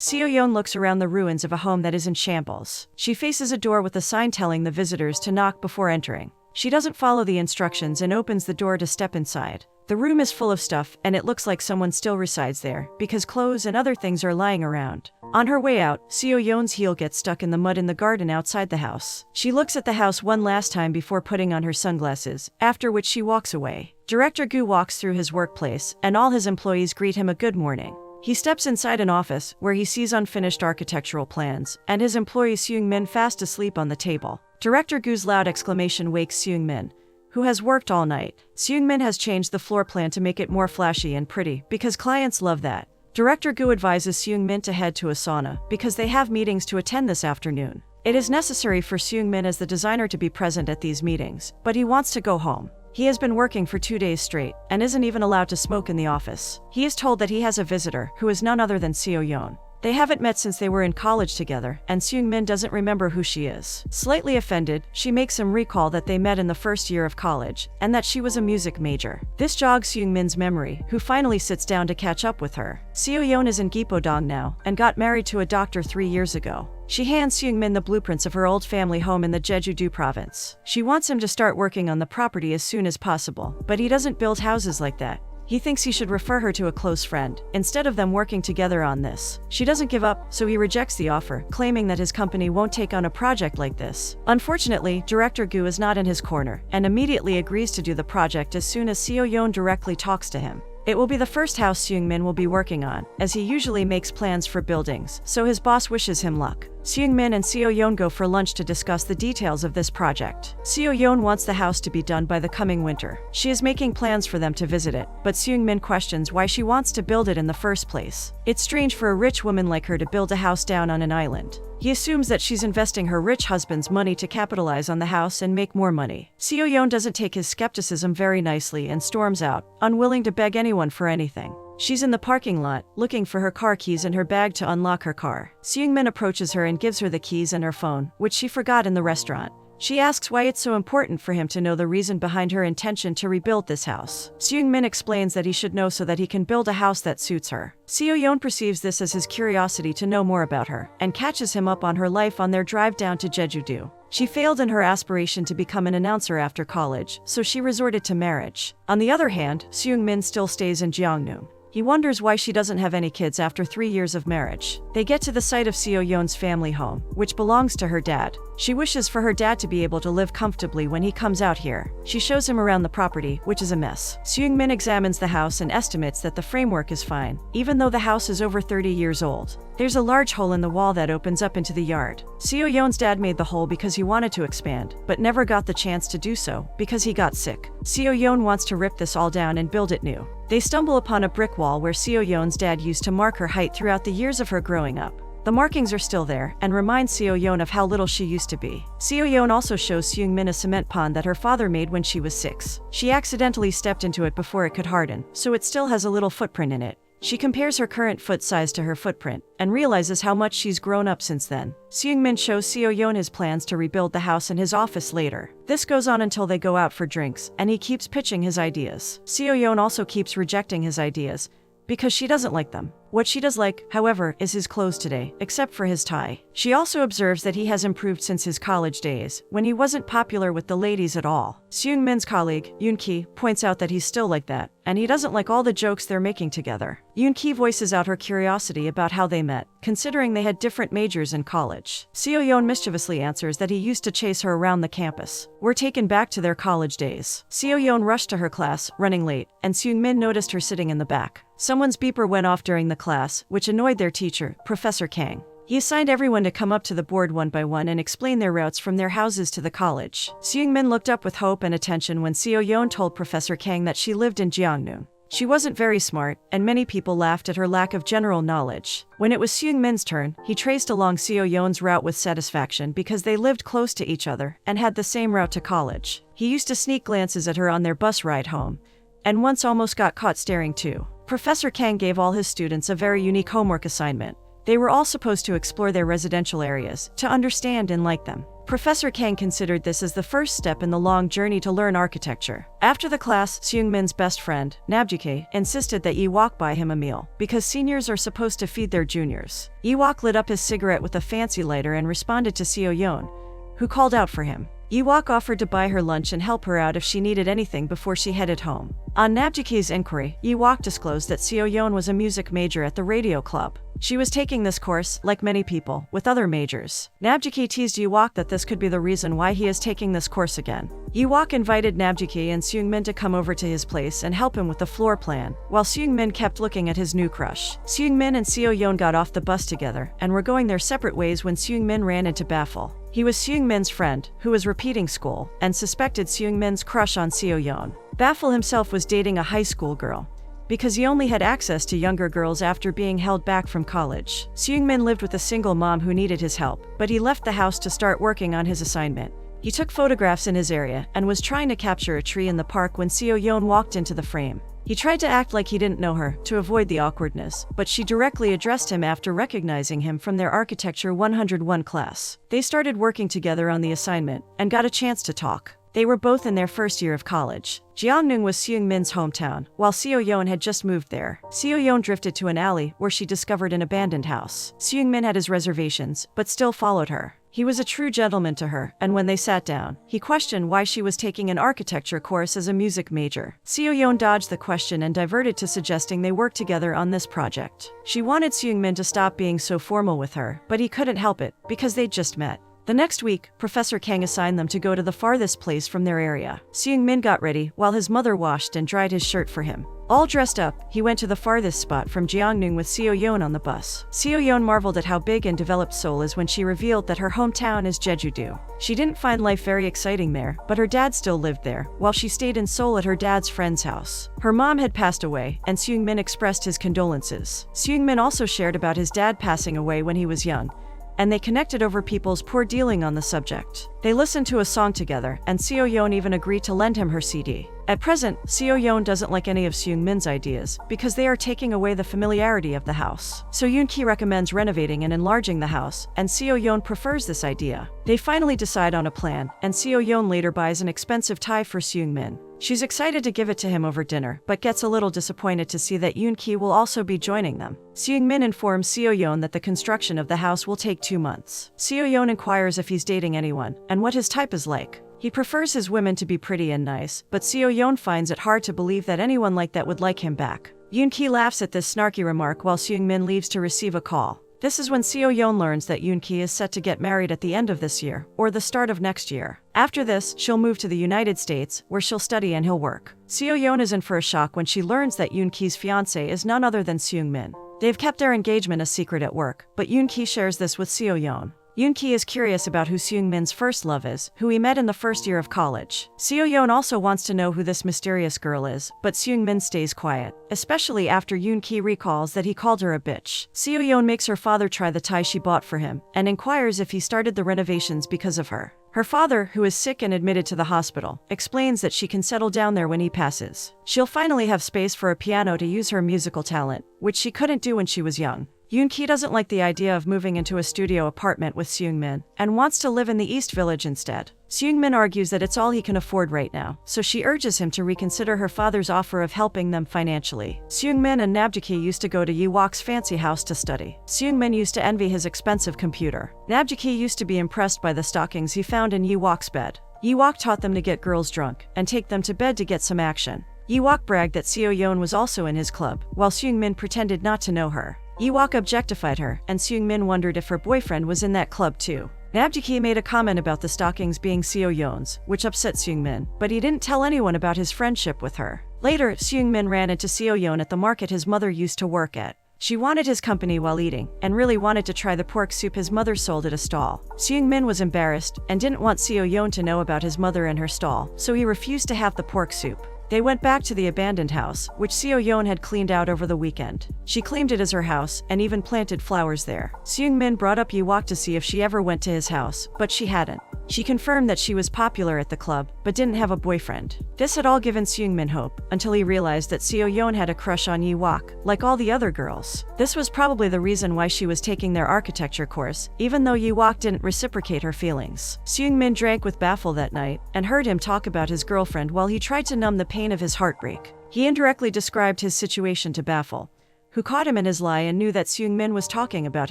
Seo-yeon looks around the ruins of a home that is in shambles. She faces a door with a sign telling the visitors to knock before entering. She doesn't follow the instructions and opens the door to step inside. The room is full of stuff, and it looks like someone still resides there, because clothes and other things are lying around. On her way out, Seo-yeon's heel gets stuck in the mud in the garden outside the house. She looks at the house one last time before putting on her sunglasses, after which she walks away. Director Gu walks through his workplace, and all his employees greet him a good morning. He steps inside an office, where he sees unfinished architectural plans, and his employee Seung-min fast asleep on the table. Director Gu's loud exclamation wakes Seung-min, who has worked all night. Seung-min has changed the floor plan to make it more flashy and pretty, because clients love that. Director Gu advises Seung-min to head to a sauna, because they have meetings to attend this afternoon. It is necessary for Seung-min as the designer to be present at these meetings, but he wants to go home. He has been working for 2 days straight, and isn't even allowed to smoke in the office. He is told that he has a visitor, who is none other than Seo-yeon. They haven't met since they were in college together, and Seung-min doesn't remember who she is. Slightly offended, she makes him recall that they met in the first year of college, and that she was a music major. This jogs Seung-min's memory, who finally sits down to catch up with her. Seo-yeon is in Gipodong now, and got married to a doctor 3 years ago. She hands Seung-min the blueprints of her old family home in the Jeju-do province. She wants him to start working on the property as soon as possible, but he doesn't build houses like that. He thinks he should refer her to a close friend, instead of them working together on this. She doesn't give up, so he rejects the offer, claiming that his company won't take on a project like this. Unfortunately, Director Gu is not in his corner, and immediately agrees to do the project as soon as Seo-yeon directly talks to him. It will be the first house Seung-min will be working on, as he usually makes plans for buildings, so his boss wishes him luck. Seung-min and Seo-yeon go for lunch to discuss the details of this project. Seo-yeon wants the house to be done by the coming winter. She is making plans for them to visit it, but Seung-min questions why she wants to build it in the first place. It's strange for a rich woman like her to build a house down on an island. He assumes that she's investing her rich husband's money to capitalize on the house and make more money. Seo-yeon doesn't take his skepticism very nicely and storms out, unwilling to beg anyone for anything. She's in the parking lot, looking for her car keys and her bag to unlock her car. Seung-min approaches her and gives her the keys and her phone, which she forgot in the restaurant. She asks why it's so important for him to know the reason behind her intention to rebuild this house. Seung-min explains that he should know so that he can build a house that suits her. Seo-yeon perceives this as his curiosity to know more about her, and catches him up on her life on their drive down to Jeju-do. She failed in her aspiration to become an announcer after college, so she resorted to marriage. On the other hand, Seung-min still stays in Jeongneung. He wonders why she doesn't have any kids after 3 years of marriage. They get to the site of Seo-yeon's family home, which belongs to her dad. She wishes for her dad to be able to live comfortably when he comes out here. She shows him around the property, which is a mess. Seung-min examines the house and estimates that the framework is fine, even though the house is over 30 years old. There's a large hole in the wall that opens up into the yard. Seo-yeon's dad made the hole because he wanted to expand, but never got the chance to do so, because he got sick. Seo-yeon wants to rip this all down and build it new. They stumble upon a brick wall where Seo-yeon's dad used to mark her height throughout the years of her growing up. The markings are still there, and remind Seo-yeon of how little she used to be. Seo-yeon also shows Seung-min a cement pond that her father made when she was 6. She accidentally stepped into it before it could harden, so it still has a little footprint in it. She compares her current foot size to her footprint, and realizes how much she's grown up since then. Seung-min shows Seo-yeon his plans to rebuild the house and his office later. This goes on until they go out for drinks, and he keeps pitching his ideas. Seo-yeon also keeps rejecting his ideas, because she doesn't like them. What she does like, however, is his clothes today, except for his tie. She also observes that he has improved since his college days, when he wasn't popular with the ladies at all. Seung-min's colleague, Yoon-ki, points out that he's still like that, and he doesn't like all the jokes they're making together. Yoon-ki voices out her curiosity about how they met, considering they had different majors in college. Seo-yeon mischievously answers that he used to chase her around the campus. We're taken back to their college days. Seo-yeon rushed to her class, running late, and Seung-min noticed her sitting in the back. Someone's beeper went off during the class, which annoyed their teacher, Professor Kang. He assigned everyone to come up to the board one by one and explain their routes from their houses to the college. Seung-min looked up with hope and attention when Seo-yeon told Professor Kang that she lived in Jeongneung. She wasn't very smart, and many people laughed at her lack of general knowledge. When it was Seung-min's turn, he traced along Seo-yeon's route with satisfaction because they lived close to each other and had the same route to college. He used to sneak glances at her on their bus ride home, and once almost got caught staring too. Professor Kang gave all his students a very unique homework assignment. They were all supposed to explore their residential areas, to understand and like them. Professor Kang considered this as the first step in the long journey to learn architecture. After the class, Seung-min's best friend, Namjae, insisted that Yi-wok buy him a meal, because seniors are supposed to feed their juniors. Yi-wok lit up his cigarette with a fancy lighter and responded to Seo-yeon, who called out for him. Yi-wok offered to buy her lunch and help her out if she needed anything before she headed home. On Namjae's inquiry, Yi-wok disclosed that Seo-yeon was a music major at the radio club. She was taking this course, like many people, with other majors. Namjae teased Yi-wok that this could be the reason why he is taking this course again. Yi-wok invited Namjae and Seung-min to come over to his place and help him with the floor plan, while Seung-min kept looking at his new crush. Seung-min and Seo-yeon got off the bus together and were going their separate ways when Seung-min ran into Baffle. He was Seung-min's friend, who was repeating school, and suspected Seung-min's crush on Seo-yeon. Baffle himself was dating a high school girl, because he only had access to younger girls after being held back from college. Seung-min lived with a single mom who needed his help, but he left the house to start working on his assignment. He took photographs in his area and was trying to capture a tree in the park when Seo-yeon walked into the frame. He tried to act like he didn't know her, to avoid the awkwardness, but she directly addressed him after recognizing him from their Architecture 101 class. They started working together on the assignment, and got a chance to talk. They were both in their first year of college. Jeongneung was Seung-min's hometown, while Seo-yeon had just moved there. Seo-yeon drifted to an alley where she discovered an abandoned house. Seung-min had his reservations, but still followed her. He was a true gentleman to her, and when they sat down, he questioned why she was taking an architecture course as a music major. Seo-yeon dodged the question and diverted to suggesting they work together on this project. She wanted Seung-min to stop being so formal with her, but he couldn't help it, because they'd just met. The next week, Professor Kang assigned them to go to the farthest place from their area. Seung-min got ready, while his mother washed and dried his shirt for him. All dressed up, he went to the farthest spot from Jeongneung with Seo-yeon on the bus. Seo-yeon marveled at how big and developed Seoul is when she revealed that her hometown is Jeju-do. She didn't find life very exciting there, but her dad still lived there, while she stayed in Seoul at her dad's friend's house. Her mom had passed away, and Seung-min expressed his condolences. Seung-min also shared about his dad passing away when he was young, and they connected over people's poor dealing on the subject. They listened to a song together, and Seo-yeon even agreed to lend him her CD. At present, Seo-yeon doesn't like any of Seung-min's ideas, because they are taking away the familiarity of the house. So Yoon-ki recommends renovating and enlarging the house, and Seo-yeon prefers this idea. They finally decide on a plan, and Seo-yeon later buys an expensive tie for Seung-min. She's excited to give it to him over dinner, but gets a little disappointed to see that Yoon-ki will also be joining them. Seung-min informs Seo-yeon that the construction of the house will take 2 months. Seo-yeon inquires if he's dating anyone, and what his type is like. He prefers his women to be pretty and nice, but Seo-yeon finds it hard to believe that anyone like that would like him back. Yoon-ki laughs at this snarky remark while Seung-min leaves to receive a call. This is when Seo-yeon learns that Yoon-ki is set to get married at the end of this year, or the start of next year. After this, she'll move to the United States, where she'll study and he'll work. Seo-yeon is in for a shock when she learns that Yoon-ki's fiancé is none other than Seung-min. They've kept their engagement a secret at work, but Yoon-ki shares this with Seo-yeon. Yoon-ki is curious about who Seung-min's first love is, who he met in the first year of college. Seo-yeon also wants to know who this mysterious girl is, but Seung-min stays quiet, especially after Yoon-ki recalls that he called her a bitch. Seo-yeon makes her father try the tie she bought for him, and inquires if he started the renovations because of her. Her father, who is sick and admitted to the hospital, explains that she can settle down there when he passes. She'll finally have space for a piano to use her musical talent, which she couldn't do when she was young. Yoon-ki doesn't like the idea of moving into a studio apartment with Seung-min, and wants to live in the East Village instead. Seung-min argues that it's all he can afford right now, so she urges him to reconsider her father's offer of helping them financially. Seung-min and Namjae used to go to Yi-wok's fancy house to study. Seung-min used to envy his expensive computer. Namjae used to be impressed by the stockings he found in Yi-wok's bed. Yi-wok taught them to get girls drunk, and take them to bed to get some action. Yi-wok bragged that Seo-yeon was also in his club, while Seung-min pretended not to know her. Yi-wok objectified her, and Seung-min wondered if her boyfriend was in that club too. Namjae made a comment about the stockings being Seo-yeon's, which upset Seung-min, but he didn't tell anyone about his friendship with her. Later, Seung-min ran into Seo-yeon at the market his mother used to work at. She wanted his company while eating, and really wanted to try the pork soup his mother sold at a stall. Seung-min was embarrassed, and didn't want Seo-yeon to know about his mother and her stall, so he refused to have the pork soup. They went back to the abandoned house, which Seo-yeon had cleaned out over the weekend. She claimed it as her house, and even planted flowers there. Seung-min brought up Yi-wok to see if she ever went to his house, but she hadn't. She confirmed that she was popular at the club, but didn't have a boyfriend. This had all given Seung-min hope, until he realized that Seo-yeon had a crush on Yi-wok, like all the other girls. This was probably the reason why she was taking their architecture course, even though Yi-wok didn't reciprocate her feelings. Seung-min drank with Baffle that night, and heard him talk about his girlfriend while he tried to numb the pain of his heartbreak. He indirectly described his situation to Baffle, who caught him in his lie and knew that Seung-min was talking about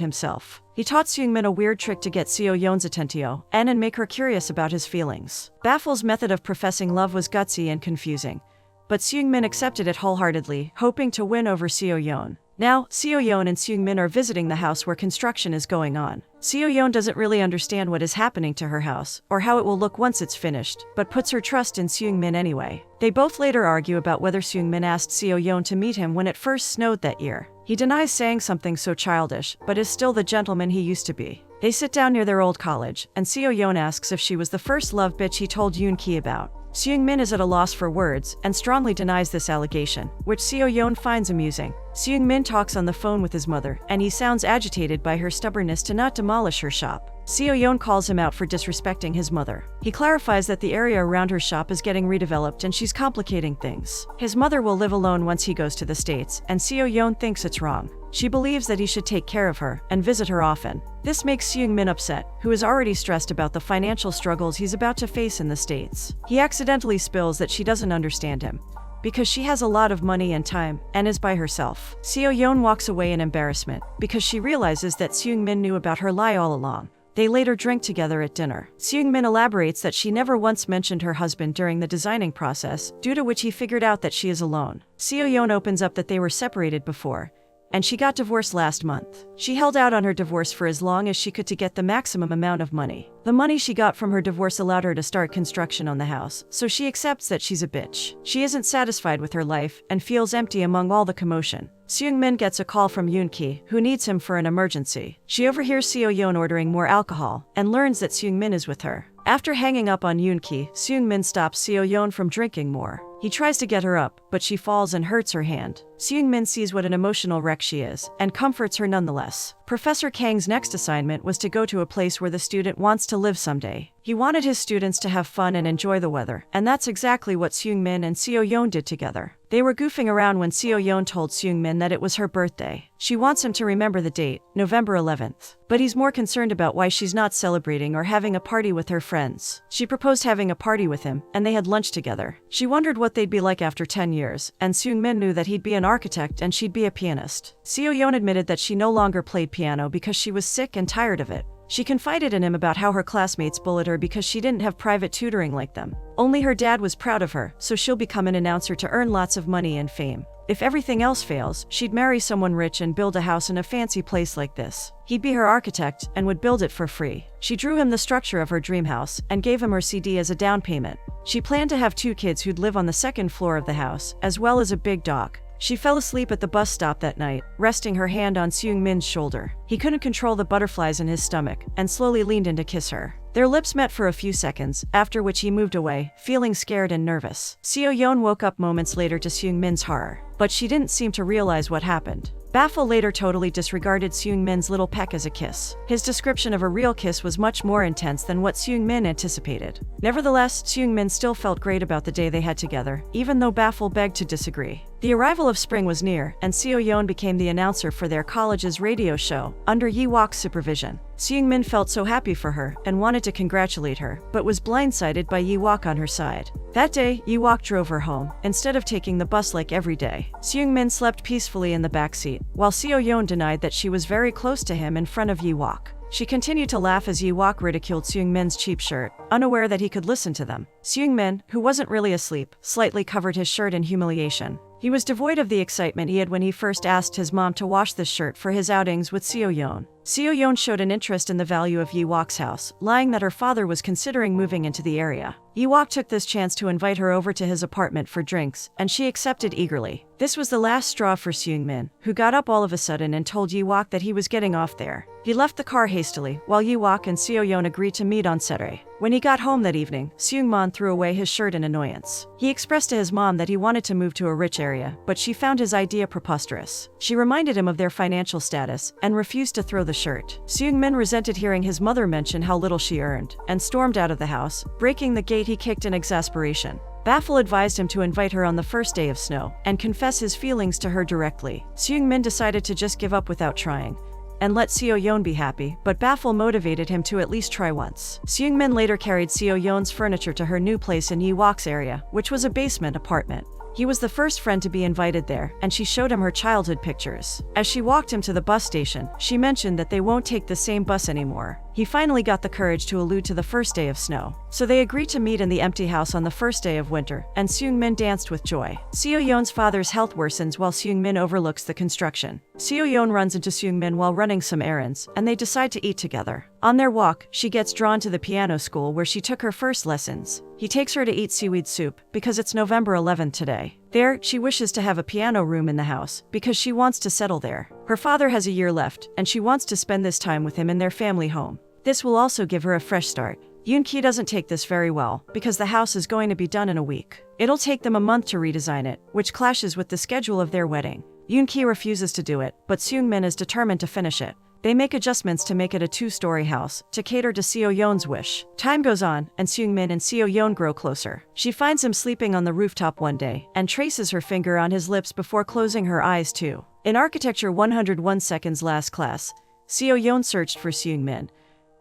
himself. He taught Seung-min a weird trick to get Seo-yeon's attention and make her curious about his feelings. Baffle's method of professing love was gutsy and confusing, but Seung-min accepted it wholeheartedly, hoping to win over Seo-yeon. Now, Seo-yeon and Seung-min are visiting the house where construction is going on. Seo-yeon doesn't really understand what is happening to her house, or how it will look once it's finished, but puts her trust in Seung-min anyway. They both later argue about whether Seung-min asked Seo-yeon to meet him when it first snowed that year. He denies saying something so childish, but is still the gentleman he used to be. They sit down near their old college, and Seo-yeon asks if she was the first love bitch he told Yoon-ki about. Seung-min is at a loss for words, and strongly denies this allegation, which Seo-yeon finds amusing. Seung-min talks on the phone with his mother, and he sounds agitated by her stubbornness to not demolish her shop. Seo-yeon calls him out for disrespecting his mother. He clarifies that the area around her shop is getting redeveloped and she's complicating things. His mother will live alone once he goes to the States, and Seo-yeon thinks it's wrong. She believes that he should take care of her and visit her often. This makes Seung-min upset, who is already stressed about the financial struggles he's about to face in the States. He accidentally spills that she doesn't understand him, because she has a lot of money and time, and is by herself. Seo-yeon walks away in embarrassment, because she realizes that Seung-min knew about her lie all along. They later drink together at dinner. Seung-min elaborates that she never once mentioned her husband during the designing process, due to which he figured out that she is alone. Seo-yeon opens up that they were separated before, and she got divorced last month. She held out on her divorce for as long as she could to get the maximum amount of money. The money she got from her divorce allowed her to start construction on the house, so she accepts that she's a bitch. She isn't satisfied with her life and feels empty among all the commotion. Seung-min gets a call from Yoon-ki, who needs him for an emergency. She overhears Seo-yeon ordering more alcohol and learns that Seung-min is with her. After hanging up on Yoon-ki, Seung-min stops Seo-yeon from drinking more. He tries to get her up, but she falls and hurts her hand. Seung-min sees what an emotional wreck she is, and comforts her nonetheless. Professor Kang's next assignment was to go to a place where the student wants to live someday. He wanted his students to have fun and enjoy the weather, and that's exactly what Seung-min and Seo-yeon did together. They were goofing around when Seo-yeon told Seung-min that it was her birthday. She wants him to remember the date, November 11th. But he's more concerned about why she's not celebrating or having a party with her friends. She proposed having a party with him, and they had lunch together. She wondered what they'd be like after 10 years, and Seung-min knew that he'd be an architect and she'd be a pianist. Seo-yeon admitted that she no longer played piano because she was sick and tired of it. She confided in him about how her classmates bullied her because she didn't have private tutoring like them. Only her dad was proud of her, so she'll become an announcer to earn lots of money and fame. If everything else fails, she'd marry someone rich and build a house in a fancy place like this. He'd be her architect and would build it for free. She drew him the structure of her dream house and gave him her CD as a down payment. She planned to have 2 kids who'd live on the 2nd floor of the house, as well as a big dog. She fell asleep at the bus stop that night, resting her hand on Seung-min's shoulder. He couldn't control the butterflies in his stomach, and slowly leaned in to kiss her. Their lips met for a few seconds, after which he moved away, feeling scared and nervous. Seo-yeon woke up moments later to Seung-min's horror, but she didn't seem to realize what happened. Baffle later totally disregarded Seung-min's little peck as a kiss. His description of a real kiss was much more intense than what Seung-min anticipated. Nevertheless, Seung-min still felt great about the day they had together, even though Baffle begged to disagree. The arrival of spring was near, and Seo-yeon became the announcer for their college's radio show, under Yi-wok's supervision. Seung-min felt so happy for her, and wanted to congratulate her, but was blindsided by Yi-wok on her side. That day, Yi-wok drove her home, instead of taking the bus like every day. Seung-min slept peacefully in the backseat, while Seo-yeon denied that she was very close to him in front of Yi-wok. She continued to laugh as Yi-wok ridiculed Seung-min's cheap shirt, unaware that he could listen to them. Seung-min, who wasn't really asleep, slightly covered his shirt in humiliation. He was devoid of the excitement he had when he first asked his mom to wash this shirt for his outings with Seo-yeon. Seo-yeon showed an interest in the value of Yi-wok's house, lying that her father was considering moving into the area. Yi-wok took this chance to invite her over to his apartment for drinks, and she accepted eagerly. This was the last straw for Seung-min, who got up all of a sudden and told Yi-wok that he was getting off there. He left the car hastily, while Yi-wok and Seo-yeon agreed to meet on Saturday. When he got home that evening, Seung-min threw away his shirt in annoyance. He expressed to his mom that he wanted to move to a rich area, but she found his idea preposterous. She reminded him of their financial status, and refused to throw the shirt. Seung-min resented hearing his mother mention how little she earned, and stormed out of the house, breaking the gate he kicked in exasperation. Baffle advised him to invite her on the first day of snow, and confess his feelings to her directly. Seung-min decided to just give up without trying, and let Seo-yeon be happy, but Baffle motivated him to at least try once. Seung-min later carried Seo-yeon's furniture to her new place in Yi-wok's area, which was a basement apartment. He was the first friend to be invited there, and she showed him her childhood pictures. As she walked him to the bus station, she mentioned that they won't take the same bus anymore. He finally got the courage to allude to the first day of snow. So they agreed to meet in the empty house on the first day of winter, and Seung-min danced with joy. Seo-yeon's father's health worsens while Seung-min overlooks the construction. Seo-yeon runs into Seung-min while running some errands, and they decide to eat together. On their walk, she gets drawn to the piano school where she took her first lessons. He takes her to eat seaweed soup, because it's November 11th today. There, she wishes to have a piano room in the house, because she wants to settle there. Her father has a year left, and she wants to spend this time with him in their family home. This will also give her a fresh start. Yoon-ki doesn't take this very well, because the house is going to be done in a week. It'll take them a month to redesign it, which clashes with the schedule of their wedding. Yoon-ki refuses to do it, but Seung-min is determined to finish it. They make adjustments to make it a 2-story house, to cater to Seo-yeon's wish. Time goes on, and Seung-min and Seo-yeon grow closer. She finds him sleeping on the rooftop one day, and traces her finger on his lips before closing her eyes too. In Architecture 101 Seconds last class, Seo-yeon searched for Seung-min,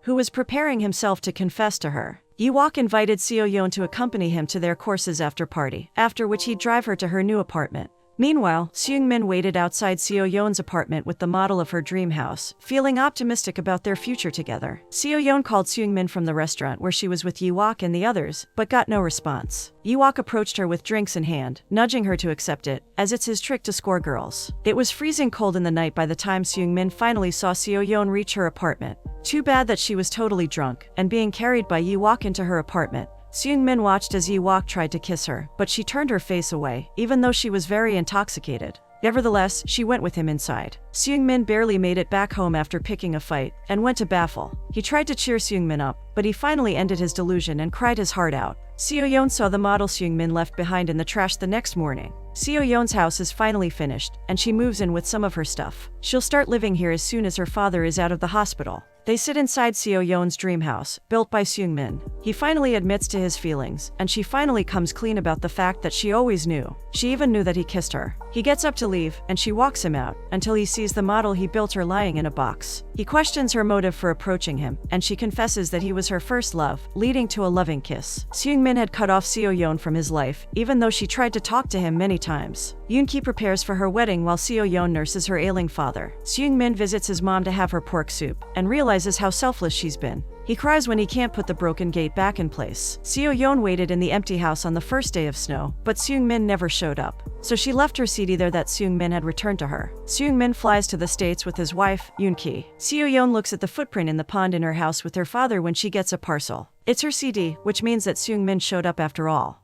who was preparing himself to confess to her. Yi-wok invited Seo-yeon to accompany him to their courses after party, after which he'd drive her to her new apartment. Meanwhile, Seung-min waited outside Seo-yeon's apartment with the model of her dream house, feeling optimistic about their future together. Seo-yeon called Seung-min from the restaurant where she was with Yi-wok and the others, but got no response. Yi-wok approached her with drinks in hand, nudging her to accept it, as it's his trick to score girls. It was freezing cold in the night by the time Seung-min finally saw Seo-yeon reach her apartment. Too bad that she was totally drunk, and being carried by Yi-wok into her apartment. Seung-min watched as Yi-wok tried to kiss her, but she turned her face away, even though she was very intoxicated. Nevertheless, she went with him inside. Seung-min barely made it back home after picking a fight, and went to Baffle. He tried to cheer Seung-min up, but he finally ended his delusion and cried his heart out. Seo-yeon saw the model Seung-min left behind in the trash the next morning. Seo-yeon's house is finally finished, and she moves in with some of her stuff. She'll start living here as soon as her father is out of the hospital. They sit inside Seo-yeon's dream house, built by Seung-min. He finally admits to his feelings, and she finally comes clean about the fact that she always knew. She even knew that he kissed her. He gets up to leave, and she walks him out, until he sees the model he built her lying in a box. He questions her motive for approaching him, and she confesses that he was her first love, leading to a loving kiss. Seung-min had cut off Seo-yeon from his life, even though she tried to talk to him many times. Yoon-ki prepares for her wedding while Seo-yeon nurses her ailing father. Seung-min visits his mom to have her pork soup, and realizes how selfless she's been. He cries when he can't put the broken gate back in place. Seo-yeon waited in the empty house on the first day of snow, but Seung-min never showed up. So she left her CD there that Seung-min had returned to her. Seung-min flies to the States with his wife, Yoon-ki. Seo-yeon looks at the footprint in the pond in her house with her father when she gets a parcel. It's her CD, which means that Seung-min showed up after all.